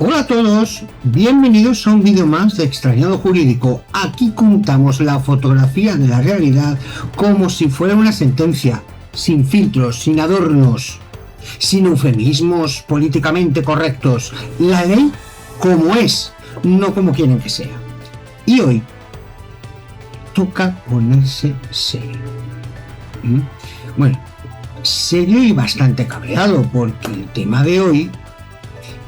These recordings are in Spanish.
Hola a todos, bienvenidos a un vídeo más de Extrañado Jurídico. Aquí contamos la fotografía de la realidad como si fuera una sentencia, sin filtros, sin adornos, sin eufemismos políticamente correctos. La ley como es, no como quieren que sea. Y hoy toca ponerse serio. Bueno, serio y bastante cabreado, porque el tema de hoy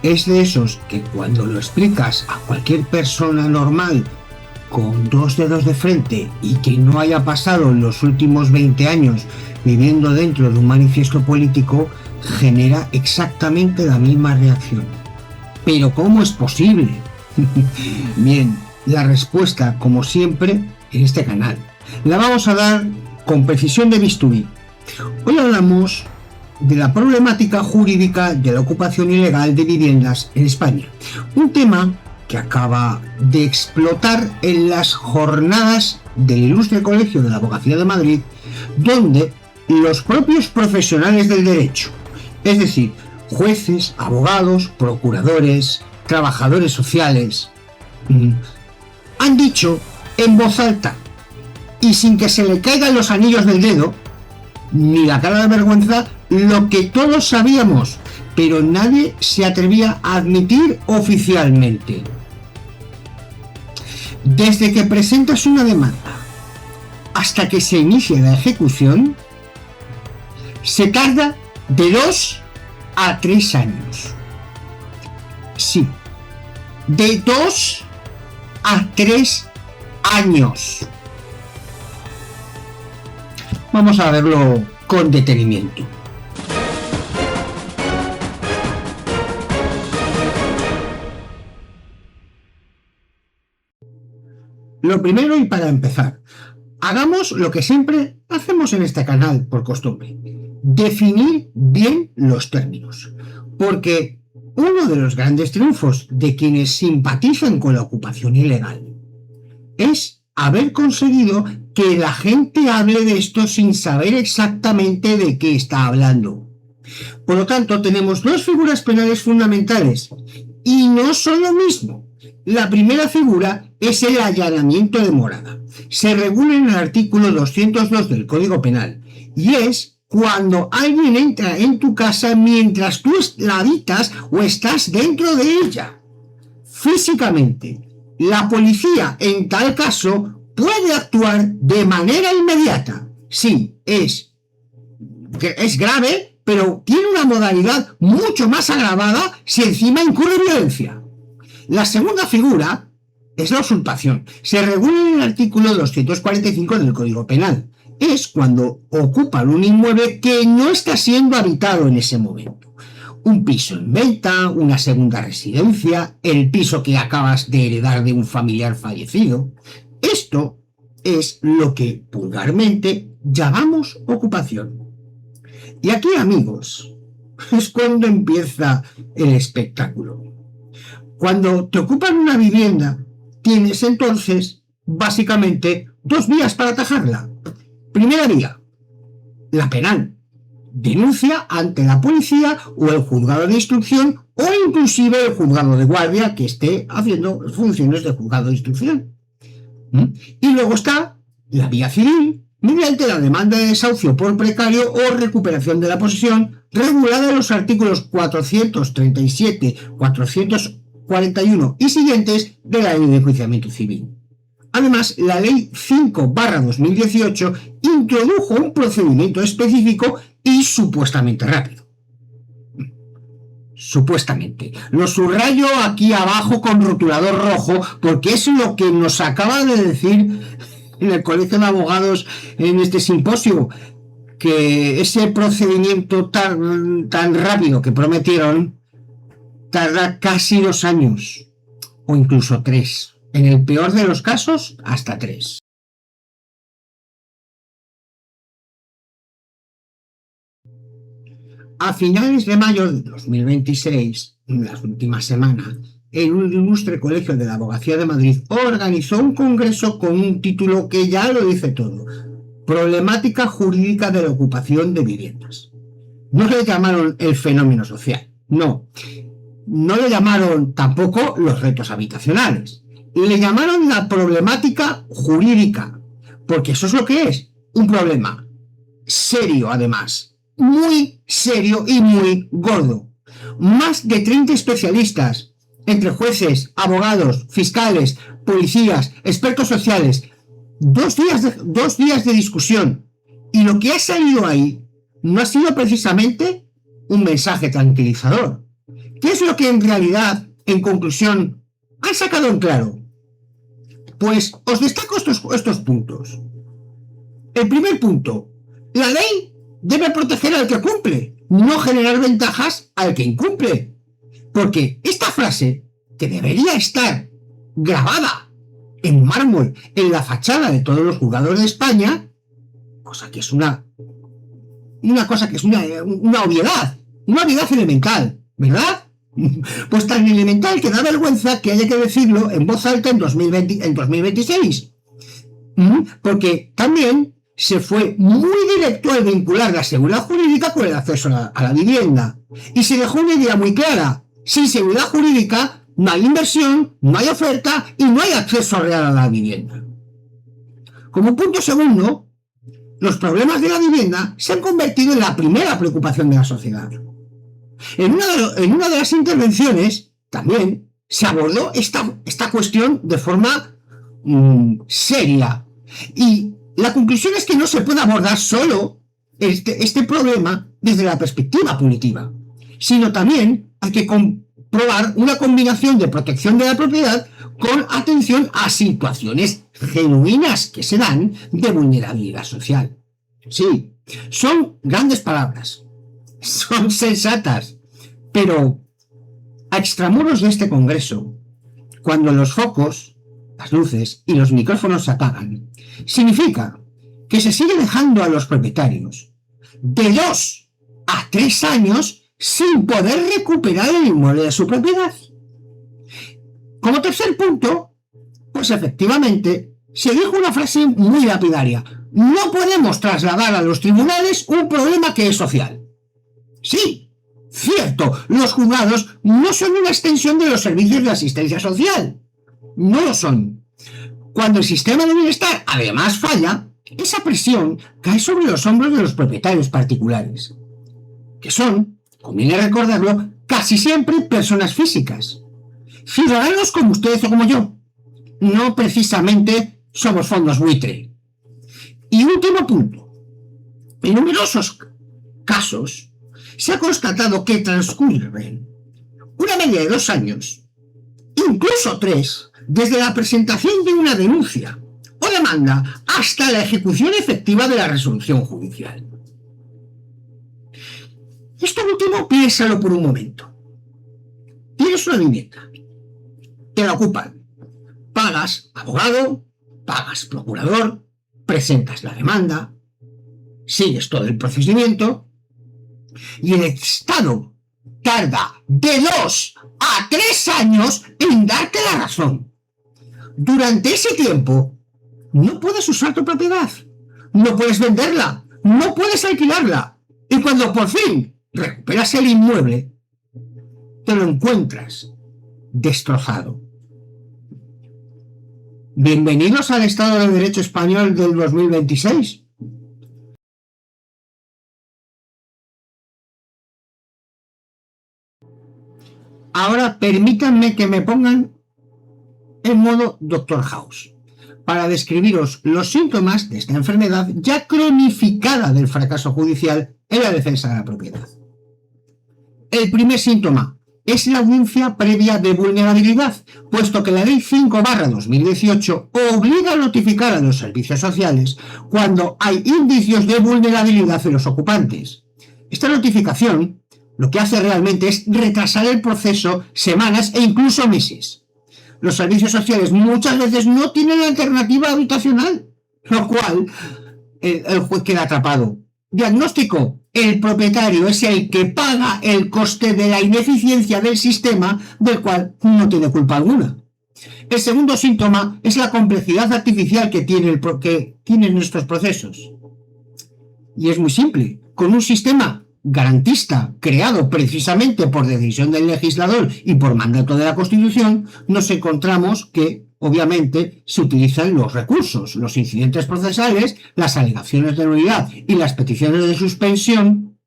es de esos que cuando lo explicas a cualquier persona normal con dos dedos de frente y que no haya pasado los últimos 20 años viviendo dentro de un manifiesto político, genera exactamente la misma reacción. ¿Pero cómo es posible? Bien, la respuesta, como siempre, en este canal. La vamos a dar con precisión de bisturí. Hoy hablamos de la problemática jurídica de la ocupación ilegal de viviendas en España. Un tema que acaba de explotar en las jornadas del Ilustre Colegio de la Abogacía de Madrid, donde los propios profesionales del derecho, es decir, jueces, abogados, procuradores, trabajadores sociales, han dicho en voz alta y sin que se le caigan los anillos del dedo, ni la cara de vergüenza, lo que todos sabíamos, pero nadie se atrevía a admitir oficialmente. Desde que presentas una demanda hasta que se inicia la ejecución, se tarda de 2 a 3 años. Sí, de 2 a 3 años. Vamos a verlo con detenimiento. Lo primero, y para empezar, hagamos lo que siempre hacemos en este canal por costumbre: definir bien los términos, porque uno de los grandes triunfos de quienes simpatizan con la ocupación ilegal es haber conseguido que la gente hable de esto sin saber exactamente de qué está hablando. Por lo tanto, tenemos dos figuras penales fundamentales, y no son lo mismo. La primera figura es el allanamiento de morada. Se regula en el artículo 202 del Código Penal, y es cuando alguien entra en tu casa mientras tú la habitas o estás dentro de ella. Físicamente, la policía en tal caso puede actuar de manera inmediata. Sí, es grave, pero tiene una modalidad mucho más agravada si encima incurre violencia. La segunda figura es la usurpación. Se regula en el artículo 245 del Código Penal. Es cuando ocupan un inmueble que no está siendo habitado en ese momento. Un piso en venta, una segunda residencia, el piso que acabas de heredar de un familiar fallecido. Esto es lo que vulgarmente llamamos ocupación. Y aquí, amigos, es cuando empieza el espectáculo. Cuando te ocupan una vivienda, tienes entonces, básicamente, dos vías para atajarla. Primera vía, la penal. Denuncia ante la policía o el juzgado de instrucción, o inclusive el juzgado de guardia que esté haciendo funciones de juzgado de instrucción. Y luego está la vía civil, mediante la demanda de desahucio por precario o recuperación de la posesión, regulada en los artículos 437, 441 y siguientes de la Ley de Enjuiciamiento Civil. Además, la Ley 5/2018 introdujo un procedimiento específico y supuestamente rápido. Supuestamente. Lo subrayo aquí abajo con rotulador rojo porque es lo que nos acaba de decir en el Colegio de Abogados en este simposio, que ese procedimiento tan rápido que prometieron tarda casi 2 años o incluso 3. En el peor de los casos, hasta 3. A finales de mayo de 2026, en las últimas semanas, el Ilustre Colegio de la Abogacía de Madrid organizó un congreso con un título que ya lo dice todo: Problemática jurídica de la ocupación de viviendas. No le llamaron el fenómeno social, no. no le llamaron tampoco los retos habitacionales, le llamaron la problemática jurídica, porque eso es lo que es, un problema serio además, muy serio y muy gordo. Más de 30 especialistas, entre jueces, abogados, fiscales, policías, expertos sociales, 2 días de discusión, y lo que ha salido ahí no ha sido precisamente un mensaje tranquilizador. ¿Qué es lo que en realidad, en conclusión, han sacado en claro? Pues os destaco estos puntos. El primer punto: la ley debe proteger al que cumple, no generar ventajas al que incumple. Porque esta frase, que debería estar grabada en mármol en la fachada de todos los juzgados de España, cosa que es una obviedad elemental, ¿verdad? Pues tan elemental que da vergüenza que haya que decirlo en voz alta en 2026. Porque también se fue muy directo al vincular la seguridad jurídica con el acceso a la vivienda. Y se dejó una idea muy clara: sin seguridad jurídica no hay inversión, no hay oferta y no hay acceso real a la vivienda. Como punto segundo, los problemas de la vivienda se han convertido en la primera preocupación de la sociedad. En una de las intervenciones también se abordó esta cuestión de forma seria. Y la conclusión es que no se puede abordar solo este problema desde la perspectiva punitiva, sino también hay que comprobar una combinación de protección de la propiedad con atención a situaciones genuinas que se dan de vulnerabilidad social. Sí, son grandes palabras, son sensatas, pero a extramuros de este congreso, cuando los focos, las luces y los micrófonos se apagan, significa que se sigue dejando a los propietarios de 2 a 3 años sin poder recuperar el inmueble de su propiedad. Como tercer punto, pues efectivamente se dijo una frase muy lapidaria: no podemos trasladar a los tribunales un problema que es social. Sí, cierto, los juzgados no son una extensión de los servicios de asistencia social. No lo son. Cuando el sistema de bienestar además falla, esa presión cae sobre los hombros de los propietarios particulares, que son, conviene recordarlo, casi siempre personas físicas, ciudadanos como ustedes o como yo. No precisamente somos fondos buitre. Y último punto: en numerosos casos se ha constatado que transcurren una media de 2 años, incluso 3, desde la presentación de una denuncia o demanda hasta la ejecución efectiva de la resolución judicial. Esto último, piénsalo por un momento. Tienes una vivienda, te la ocupan, pagas abogado, pagas procurador, presentas la demanda, sigues todo el procedimiento y el Estado tarda de 2 a 3 años en darte la razón. Durante ese tiempo no puedes usar tu propiedad, no puedes venderla, no puedes alquilarla, y cuando por fin recuperas el inmueble, te lo encuentras destrozado. Bienvenidos al Estado de Derecho español del 2026. Ahora permítanme que me pongan en modo Dr. House para describiros los síntomas de esta enfermedad ya cronificada del fracaso judicial en la defensa de la propiedad. El primer síntoma es la audiencia previa de vulnerabilidad, puesto que la Ley 5/2018 obliga a notificar a los servicios sociales cuando hay indicios de vulnerabilidad en los ocupantes. Esta notificación lo que hace realmente es retrasar el proceso semanas e incluso meses. Los servicios sociales muchas veces no tienen alternativa habitacional, lo cual el juez queda atrapado. Diagnóstico: el propietario es el que paga el coste de la ineficiencia del sistema, del cual no tiene culpa alguna. El segundo síntoma es la complejidad artificial que tienen estos procesos. Y es muy simple: con un sistema garantista creado precisamente por decisión del legislador y por mandato de la Constitución, nos encontramos que obviamente se utilizan los recursos, los incidentes procesales, las alegaciones de nulidad y las peticiones de suspensión,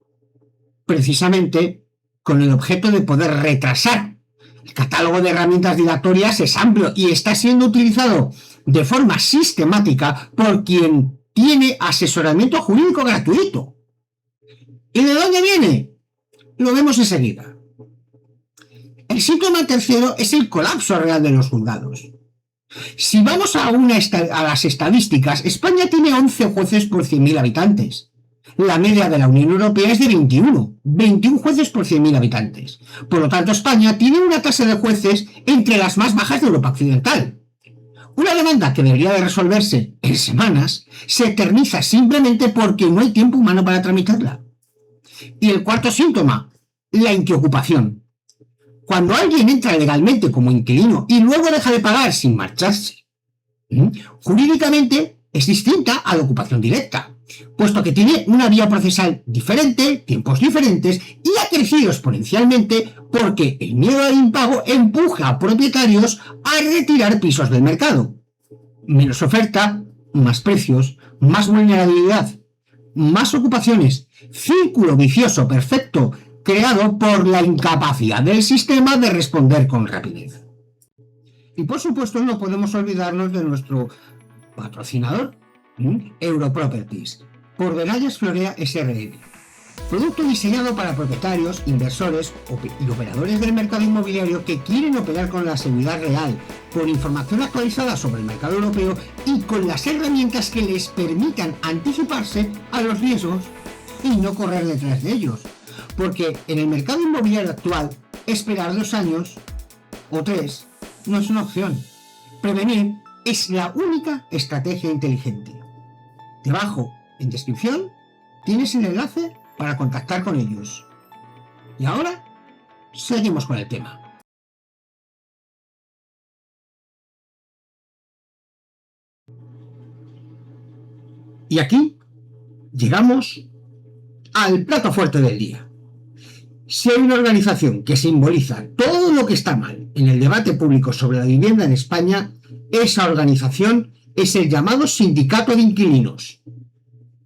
precisamente con el objeto de poder retrasar. El catálogo de herramientas dilatorias es amplio y está siendo utilizado de forma sistemática por quien tiene asesoramiento jurídico gratuito. ¿Y de dónde viene? Lo vemos enseguida. El síntoma tercero es el colapso real de los juzgados. Si vamos a las estadísticas, España tiene 11 jueces por 100.000 habitantes. La media de la Unión Europea es de 21 jueces por 100.000 habitantes. Por lo tanto, España tiene una tasa de jueces entre las más bajas de Europa Occidental. Una demanda que debería de resolverse en semanas se eterniza simplemente porque no hay tiempo humano para tramitarla. Y el cuarto síntoma, la inquiocupación. Cuando alguien entra legalmente como inquilino y luego deja de pagar sin marcharse, jurídicamente es distinta a la ocupación directa, puesto que tiene una vía procesal diferente, tiempos diferentes y ha crecido exponencialmente porque el miedo al impago empuja a propietarios a retirar pisos del mercado. Menos oferta, más precios, más vulnerabilidad, más ocupaciones, círculo vicioso perfecto creado por la incapacidad del sistema de responder con rapidez. Y por supuesto no podemos olvidarnos de nuestro patrocinador, Europroperties, por Benallas Florea SRL. Producto diseñado para propietarios, inversores y operadores del mercado inmobiliario que quieren operar con la seguridad real, con información actualizada sobre el mercado europeo y con las herramientas que les permitan anticiparse a los riesgos y no correr detrás de ellos. Porque en el mercado inmobiliario actual, esperar 2 años o 3 no es una opción. Prevenir es la única estrategia inteligente. Debajo, en descripción, tienes el enlace para contactar con ellos. Y ahora, seguimos con el tema. Y aquí llegamos al plato fuerte del día. Si hay una organización que simboliza todo lo que está mal en el debate público sobre la vivienda en España, esa organización es el llamado Sindicato de Inquilinos.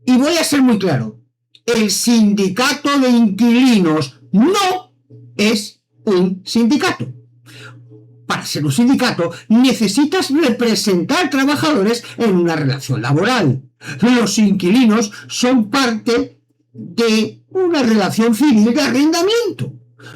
Y voy a ser muy claro, el Sindicato de Inquilinos no es un sindicato. Para ser un sindicato necesitas representar trabajadores en una relación laboral. Los inquilinos son parte de una relación civil de arrendamiento,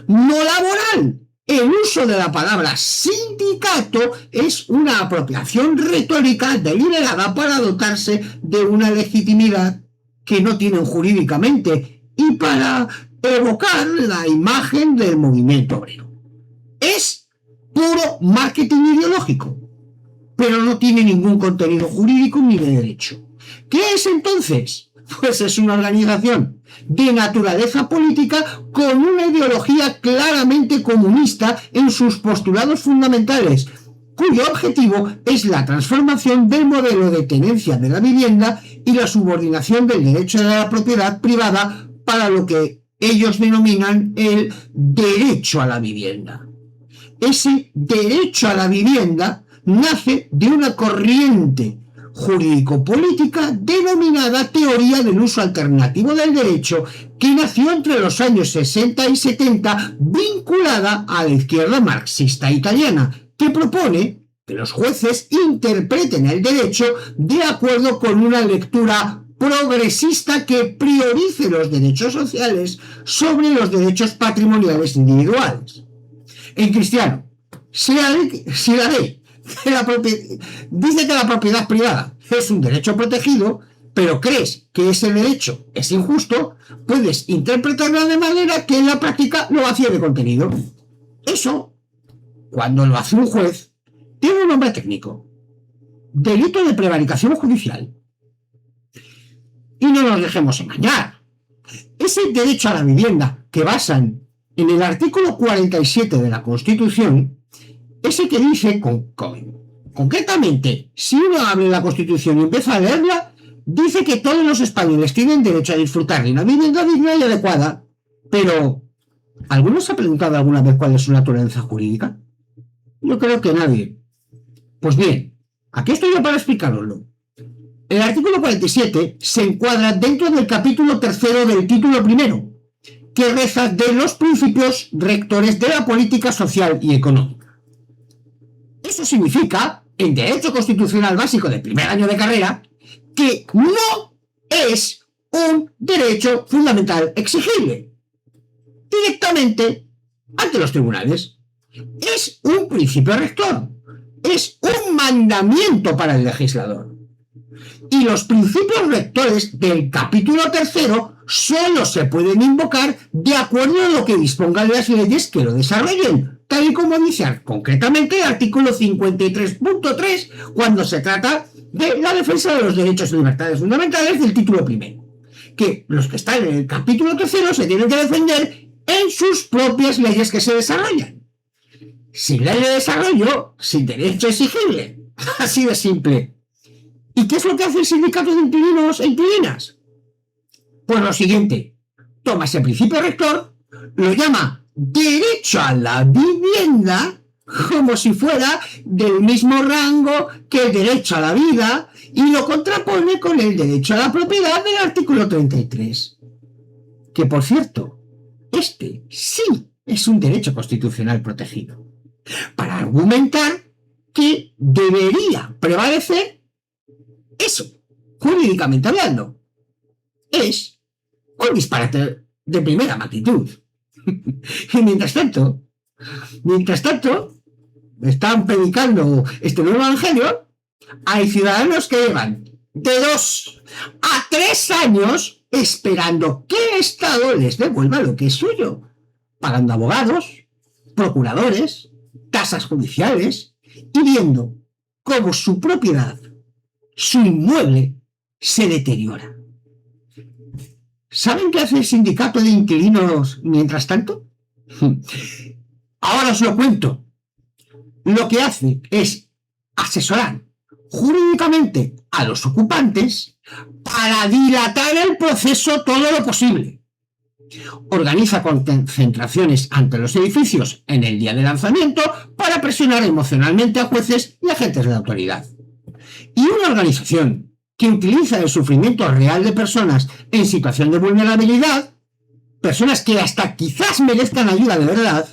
no laboral. El uso de la palabra sindicato es una apropiación retórica deliberada para dotarse de una legitimidad que no tienen jurídicamente y para evocar la imagen del movimiento obrero. Es puro marketing ideológico, pero no tiene ningún contenido jurídico ni de derecho. ¿Qué es entonces? Pues es una organización de naturaleza política con una ideología claramente comunista en sus postulados fundamentales, cuyo objetivo es la transformación del modelo de tenencia de la vivienda y la subordinación del derecho de la propiedad privada para lo que ellos denominan el derecho a la vivienda. Ese derecho a la vivienda nace de una corriente jurídico-política denominada teoría del uso alternativo del derecho, que nació entre los años 60 y 70 vinculada a la izquierda marxista italiana, que propone que los jueces interpreten el derecho de acuerdo con una lectura progresista que priorice los derechos sociales sobre los derechos patrimoniales individuales. En cristiano, si la ley dice que la propiedad privada es un derecho protegido, pero crees que ese derecho es injusto, puedes interpretarlo de manera que en la práctica lo vacíe de contenido. Eso, cuando lo hace un juez, tiene un nombre técnico: delito de prevaricación judicial. Y no nos dejemos engañar. Ese derecho a la vivienda que basan en el artículo 47 de la Constitución, ese que dice concretamente, si uno abre la Constitución y empieza a leerla, dice que todos los españoles tienen derecho a disfrutar de una vivienda digna y adecuada, Pero, ¿alguno se ha preguntado alguna vez cuál es su naturaleza jurídica? Yo creo que nadie. Pues bien, aquí estoy yo para explicaroslo. El artículo 47 se encuadra dentro del capítulo tercero del título primero, que reza de los principios rectores de la política social y económica. Eso significa, en Derecho Constitucional Básico del primer año de carrera, que no es un derecho fundamental exigible directamente ante los tribunales. Es un principio rector, es un mandamiento para el legislador. Y los principios rectores del capítulo tercero solo se pueden invocar de acuerdo a lo que dispongan las leyes que lo desarrollen, tal y como dice concretamente el artículo 53.3 cuando se trata de la defensa de los derechos y libertades fundamentales del título primero, que los que están en el capítulo tercero se tienen que defender en sus propias leyes que se desarrollan. Sin ley de desarrollo, sin derecho exigible. Así de simple. ¿Y qué es lo que hace el sindicato de inquilinos e inquilinas? Pues lo siguiente, toma ese principio rector, lo llama derecho a la vivienda, como si fuera del mismo rango que el derecho a la vida, y lo contrapone con el derecho a la propiedad del artículo 33. Que, por cierto, este sí es un derecho constitucional protegido, para argumentar que debería prevalecer eso, jurídicamente hablando. Es un disparate de primera magnitud. Y mientras tanto, están predicando este nuevo evangelio. Hay ciudadanos que llevan de 2 a 3 años esperando que el Estado les devuelva lo que es suyo, pagando abogados, procuradores, tasas judiciales y viendo cómo su propiedad, su inmueble, se deteriora. ¿Saben qué hace el sindicato de inquilinos mientras tanto? Ahora os lo cuento. Lo que hace es asesorar jurídicamente a los ocupantes para dilatar el proceso todo lo posible. Organiza concentraciones ante los edificios en el día de lanzamiento para presionar emocionalmente a jueces y agentes de la autoridad. Y una organización que utiliza el sufrimiento real de personas en situación de vulnerabilidad, personas que hasta quizás merezcan ayuda de verdad,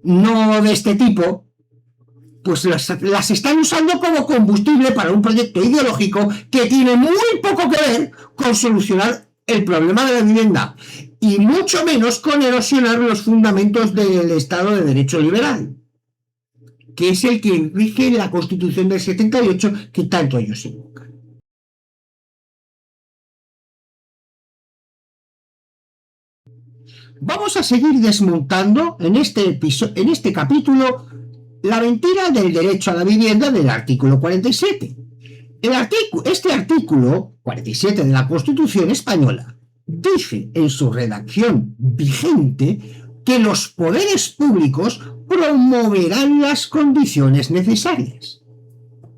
no de este tipo, pues las están usando como combustible para un proyecto ideológico que tiene muy poco que ver con solucionar el problema de la vivienda y mucho menos con erosionar los fundamentos del Estado de Derecho liberal, que es el que rige la Constitución del 78 que tanto ellos invocan. Vamos a seguir desmontando en este capítulo la mentira del derecho a la vivienda del artículo 47. Este artículo 47 de la Constitución española dice en su redacción vigente que los poderes públicos promoverán las condiciones necesarias.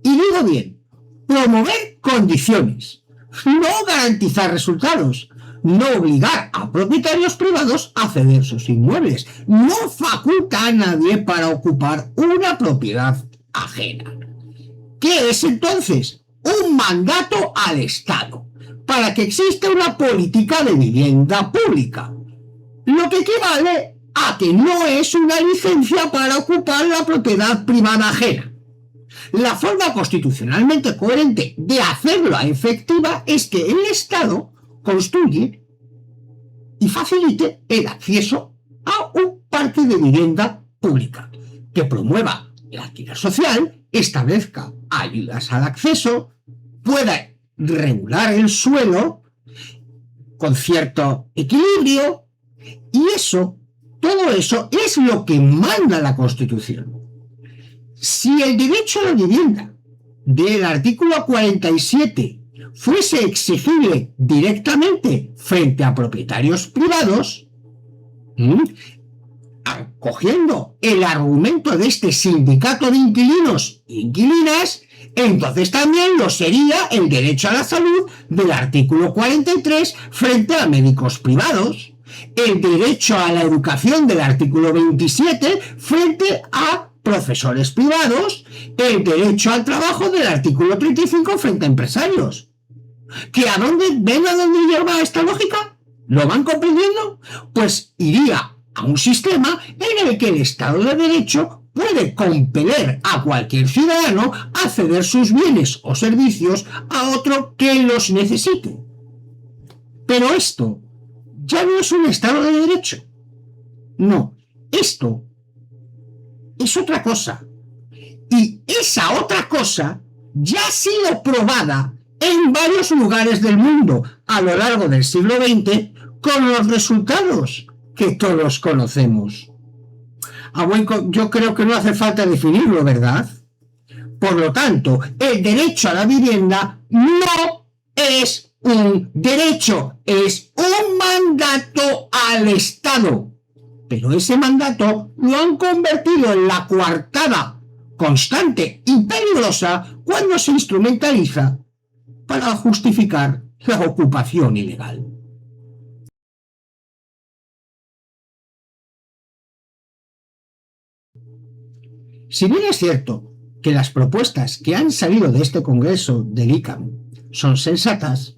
Y digo bien, promover condiciones, no garantizar resultados, no obligar a propietarios privados a ceder sus inmuebles, no faculta a nadie para ocupar una propiedad ajena. ¿Qué es entonces? Un mandato al Estado para que exista una política de vivienda pública, lo que equivale a que no es una licencia para ocupar la propiedad privada ajena. La forma constitucionalmente coherente de hacerlo efectiva es que el Estado construye y facilite el acceso a un parque de vivienda pública que promueva el alquiler social, establezca ayudas al acceso, pueda regular el suelo con cierto equilibrio, y todo eso es lo que manda la Constitución. Si el derecho a la vivienda del artículo 47 fuese exigible directamente frente a propietarios privados, cogiendo el argumento de este sindicato de inquilinos e inquilinas, entonces también lo sería el derecho a la salud del artículo 43 frente a médicos privados, el derecho a la educación del artículo 27 frente a profesores privados, el derecho al trabajo del artículo 35 frente a empresarios. ¿Ven a dónde lleva esta lógica? ¿Lo van comprendiendo? Pues iría a un sistema en el que el Estado de Derecho puede compeler a cualquier ciudadano a ceder sus bienes o servicios a otro que los necesite. Pero esto ya no es un Estado de Derecho. No, esto es otra cosa. Y esa otra cosa ya ha sido probada en varios lugares del mundo a lo largo del siglo XX con los resultados que todos conocemos. Yo creo que no hace falta definirlo, ¿verdad? Por lo tanto, el derecho a la vivienda no es un derecho, es un mandato al Estado. Pero ese mandato lo han convertido en la coartada constante y peligrosa cuando se instrumentaliza para justificar la ocupación ilegal. Si bien es cierto que las propuestas que han salido de este Congreso del ICAM son sensatas,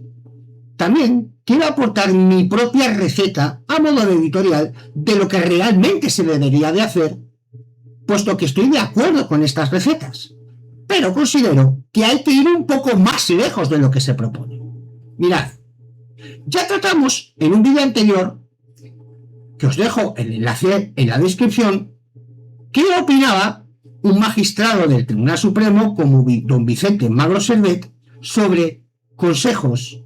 también quiero aportar mi propia receta a modo de editorial de lo que realmente se debería de hacer, puesto que estoy de acuerdo con estas recetas, pero considero que hay que ir un poco más lejos de lo que se propone. Mirad, ya tratamos en un vídeo anterior, que os dejo el enlace en la descripción, qué opinaba un magistrado del Tribunal Supremo como don Vicente Magro Servet sobre consejos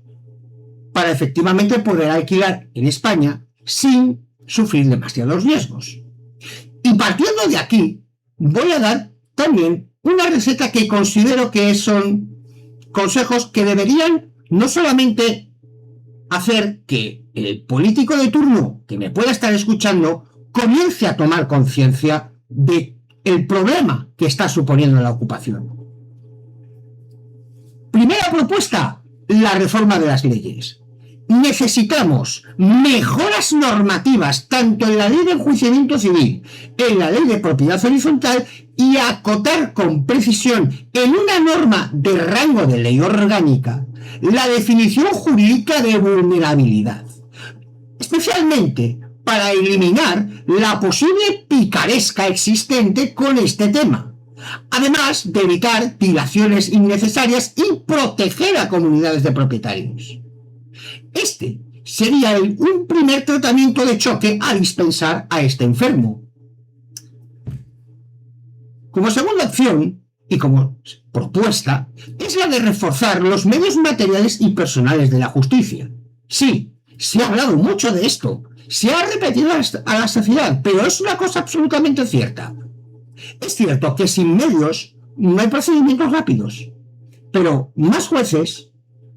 para efectivamente poder alquilar en España sin sufrir demasiados riesgos. Y partiendo de aquí, voy a dar también una receta que considero que son consejos que deberían no solamente hacer que el político de turno que me pueda estar escuchando comience a tomar conciencia de el problema que está suponiendo la ocupación. Primera propuesta, la reforma de las leyes. Necesitamos mejoras normativas tanto en la ley de enjuiciamiento civil, en la ley de propiedad horizontal y acotar con precisión en una norma de rango de ley orgánica la definición jurídica de vulnerabilidad, especialmente para eliminar la posible picaresca existente con este tema, además de evitar dilaciones innecesarias y proteger a comunidades de propietarios. Este sería un primer tratamiento de choque a dispensar a este enfermo. Como segunda opción, y como propuesta, es la de reforzar los medios materiales y personales de la justicia. Sí, se ha hablado mucho de esto, se ha repetido a la saciedad, pero es una cosa absolutamente cierta. Es cierto que sin medios no hay procedimientos rápidos, pero más jueces,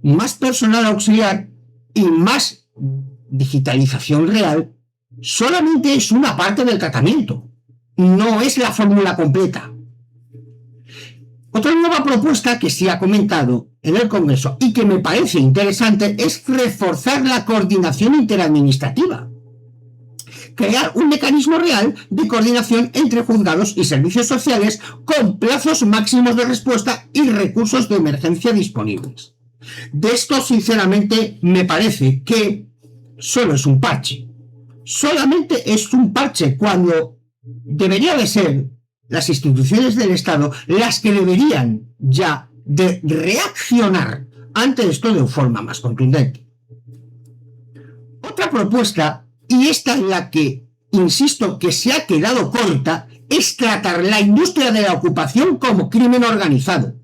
más personal auxiliar y más digitalización real solamente es una parte del tratamiento, no es la fórmula completa. Otra nueva propuesta que se ha comentado en el Congreso y que me parece interesante es reforzar la coordinación interadministrativa. Crear un mecanismo real de coordinación entre juzgados y servicios sociales con plazos máximos de respuesta y recursos de emergencia disponibles. De esto, sinceramente, me parece que solo es un parche. Solamente es un parche cuando debería de ser las instituciones del Estado las que deberían ya de reaccionar ante esto de forma más contundente. Otra propuesta, y esta es la que, insisto, que se ha quedado corta, es tratar la industria de la ocupación como crimen organizado.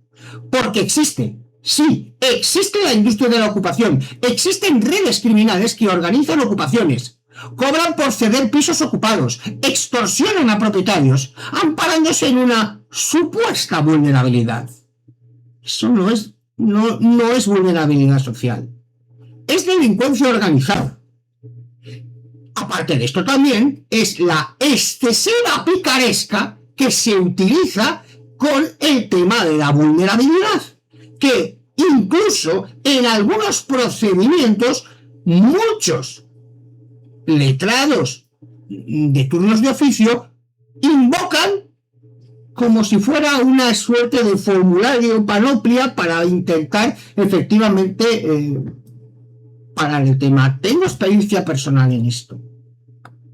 Porque existe, sí, existe la industria de la ocupación, existen redes criminales que organizan ocupaciones, cobran por ceder pisos ocupados, extorsionan a propietarios, amparándose en una supuesta vulnerabilidad. Eso no es vulnerabilidad social, es delincuencia organizada. Aparte de esto también es la excesiva picaresca que se utiliza con el tema de la vulnerabilidad, que incluso en algunos procedimientos muchos letrados de turnos de oficio invocan como si fuera una suerte de formulario panoplia para intentar efectivamente parar el tema. Tengo experiencia personal en esto,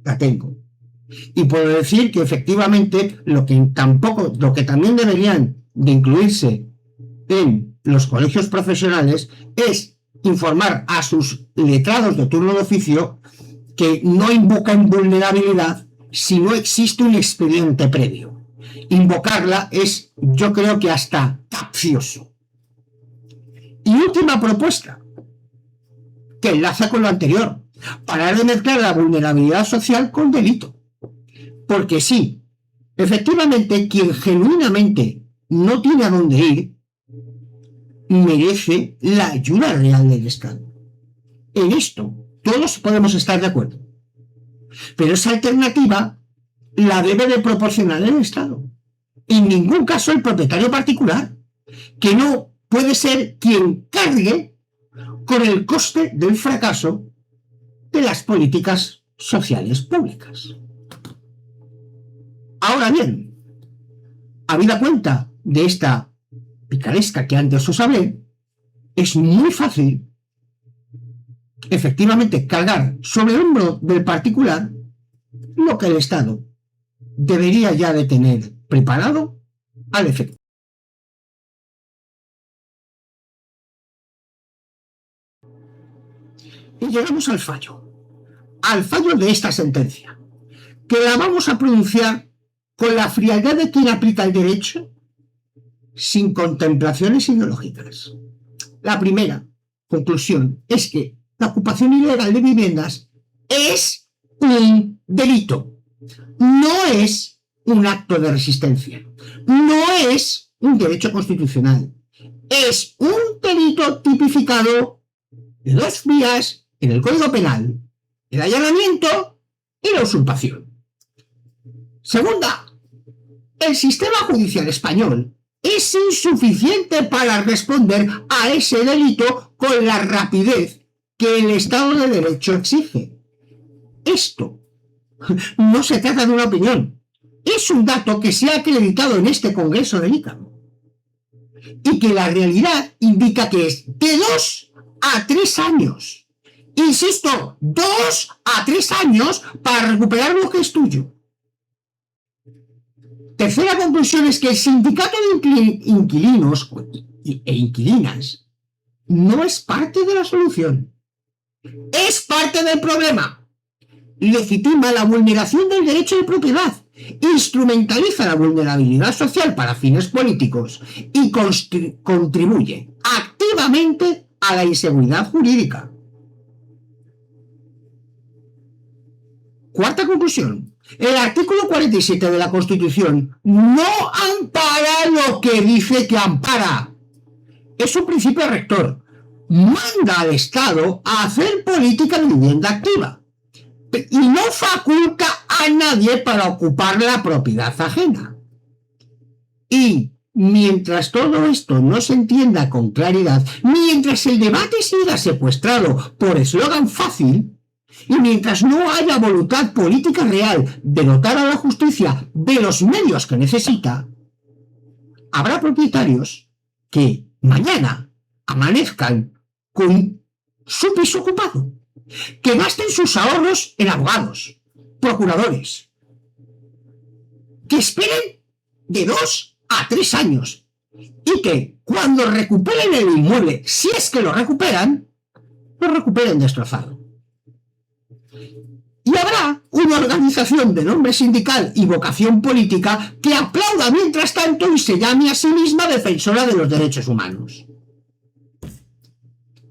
la tengo. Y puedo decir que efectivamente lo que también deberían de incluirse en los colegios profesionales es informar a sus letrados de turno de oficio que no invocan vulnerabilidad si no existe un expediente previo. Invocarla es, yo creo que hasta capcioso. Y última propuesta, que enlaza con lo anterior, parar de mezclar la vulnerabilidad social con delito. Porque sí, efectivamente, quien genuinamente no tiene a dónde ir, merece la ayuda real del Estado. En esto todos podemos estar de acuerdo. Pero esa alternativa la debe de proporcionar el Estado. En ningún caso el propietario particular, que no puede ser quien cargue con el coste del fracaso de las políticas sociales públicas. Ahora bien, habida cuenta de esta picaresca que antes os hablé, es muy fácil efectivamente cargar sobre el hombro del particular lo que el Estado debería ya de tener preparado al efecto. Y llegamos al fallo de esta sentencia, que la vamos a pronunciar con la frialdad de quien aplica el derecho sin contemplaciones ideológicas. La primera conclusión es que la ocupación ilegal de viviendas es un delito, no es un acto de resistencia, no es un derecho constitucional, es un delito tipificado de dos vías en el Código Penal: el allanamiento y la usurpación. Segunda, el sistema judicial español es insuficiente para responder a ese delito con la rapidez que el Estado de Derecho exige. Esto no se trata de una opinión, es un dato que se ha acreditado en este Congreso del ICAM y que la realidad indica que es de 2 a 3 años. Insisto, 2 a 3 años para recuperar lo que es tuyo. Tercera conclusión es que el sindicato de inquilinos e inquilinas no es parte de la solución, es parte del problema. Legitima la vulneración del derecho de propiedad, instrumentaliza la vulnerabilidad social para fines políticos y contribuye activamente a la inseguridad jurídica. Cuarta conclusión. El artículo 47 de la Constitución no ampara lo que dice que ampara. Es un principio rector. Manda al Estado a hacer política de vivienda activa y no faculta a nadie para ocupar la propiedad ajena. Y mientras todo esto no se entienda con claridad, mientras el debate siga secuestrado por eslogan fácil, y mientras no haya voluntad política real de dotar a la justicia de los medios que necesita, habrá propietarios que mañana amanezcan con su piso ocupado, que gasten sus ahorros en abogados, procuradores, que esperen de 2 a 3 años y que cuando recuperen el inmueble, si es que lo recuperen destrozado. Y habrá una organización de nombre sindical y vocación política que aplauda mientras tanto y se llame a sí misma defensora de los derechos humanos.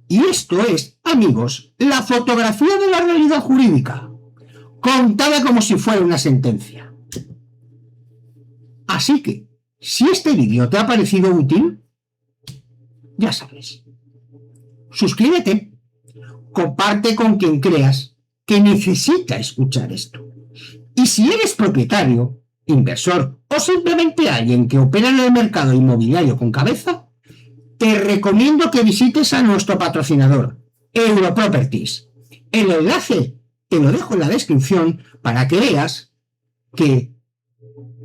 Y esto es, amigos, la fotografía de la realidad jurídica, contada como si fuera una sentencia. Así que, si este vídeo te ha parecido útil, ya sabes, suscríbete, comparte con quien creas que necesita escuchar esto. Y si eres propietario, inversor o simplemente alguien que opera en el mercado inmobiliario con cabeza, te recomiendo que visites a nuestro patrocinador, Europroperties. El enlace te lo dejo en la descripción para que veas que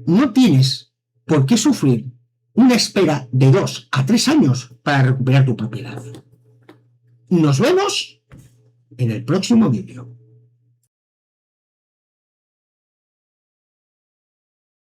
no tienes por qué sufrir una espera de 2 a 3 años para recuperar tu propiedad. Nos vemos en el próximo vídeo.